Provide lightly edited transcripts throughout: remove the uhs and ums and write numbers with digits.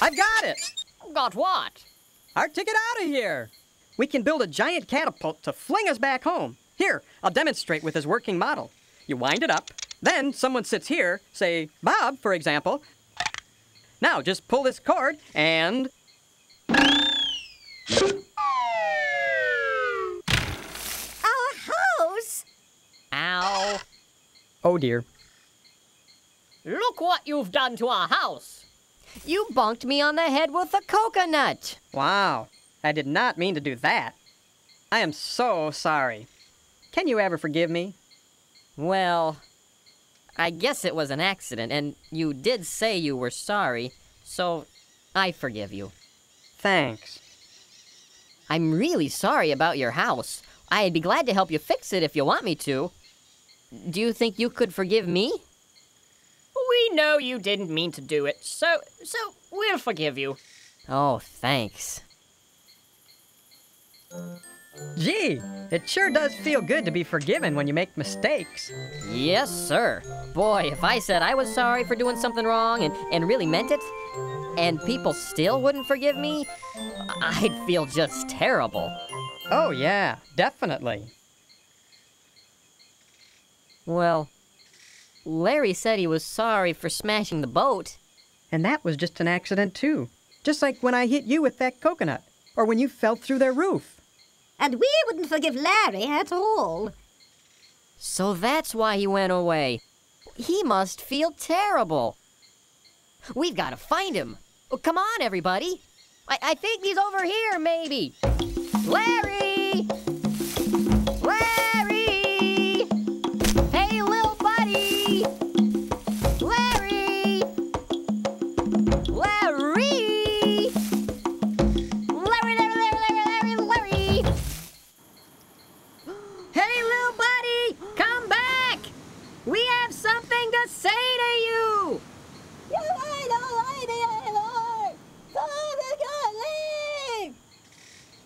I've got it! Got what? Our ticket out of here! We can build a giant catapult to fling us back home. Here, I'll demonstrate with this working model. You wind it up, then someone sits here, say Bob, for example. Now just pull this cord and... Our house? Ow. Oh dear. Look what you've done to our house. You bonked me on the head with a coconut. Wow, I did not mean to do that. I am so sorry. Can you ever forgive me? Well, I guess it was an accident, and you did say you were sorry, so I forgive you. Thanks. I'm really sorry about your house. I'd be glad to help you fix it if you want me to. Do you think you could forgive me? We know you didn't mean to do it, so we'll forgive you. Oh, thanks. Gee, it sure does feel good to be forgiven when you make mistakes. Yes, sir. Boy, if I said I was sorry for doing something wrong and really meant it, and people still wouldn't forgive me, I'd feel just terrible. Oh yeah, definitely. Well, Larry said he was sorry for smashing the boat. And that was just an accident too. Just like when I hit you with that coconut, or when you fell through their roof. And we wouldn't forgive Larry at all. So that's why he went away. He must feel terrible. We've got to find him. Oh, come on, everybody. I think he's over here, maybe. Larry! Larry! Hey, little buddy! Larry! Larry! Larry! Hey, little buddy! Come back! We have something to say to you!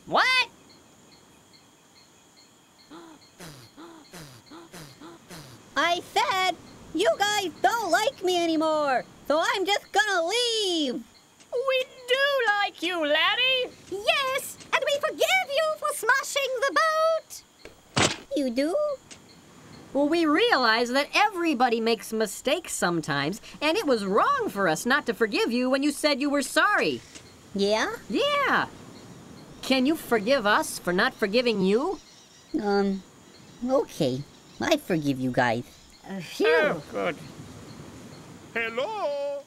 What? I said, you guys don't like me anymore, so I'm just gonna leave. We do like you, Larry. Yes, and we forgive you for smashing the boat. You do? Well, we realize that everybody makes mistakes sometimes, and it was wrong for us not to forgive you when you said you were sorry. Yeah? Yeah. Can you forgive us for not forgiving you? Okay. I forgive you guys. Phew. Oh, good. Hello?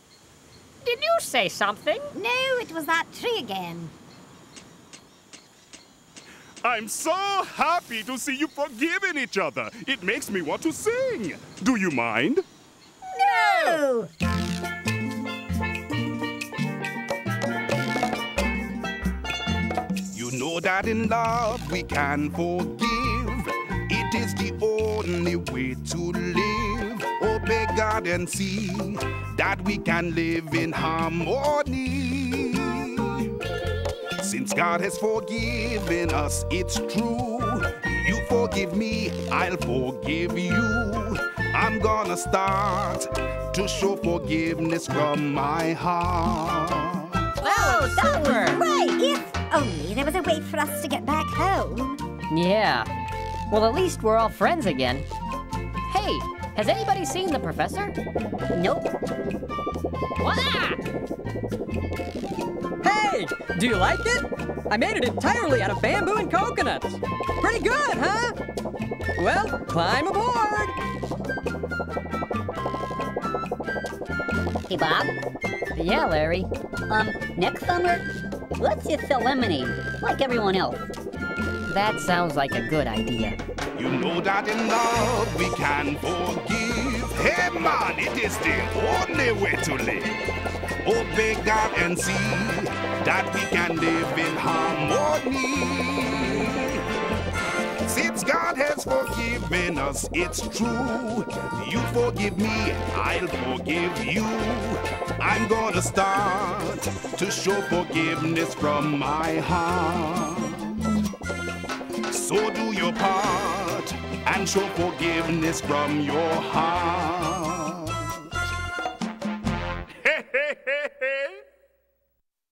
Did you say something? No, it was that tree again. I'm so happy to see you forgiving each other. It makes me want to sing. Do you mind? No! You know that in love we can forgive. It is the only way to live. Obey God and see that we can live in harmony. Since God has forgiven us, it's true. You forgive me, I'll forgive you. I'm gonna start to show forgiveness from my heart. Oh, super! Right, if only there was a way for us to get back home. Yeah. Well, at least we're all friends again. Hey, has anybody seen the professor? Nope. Wah! Hey, do you like it? I made it entirely out of bamboo and coconuts. Pretty good, huh? Well, climb aboard. Hey, Bob. Yeah, Larry. Next summer, let's just sell lemonade, like everyone else. That sounds like a good idea. You know that in love we can forgive. Hey man, it is the only way to live. Obey God and see that we can live in harmony. Since God has forgiven us, it's true. You forgive me, I'll forgive you. I'm gonna start to show forgiveness from my heart. So do your part and show forgiveness from your heart.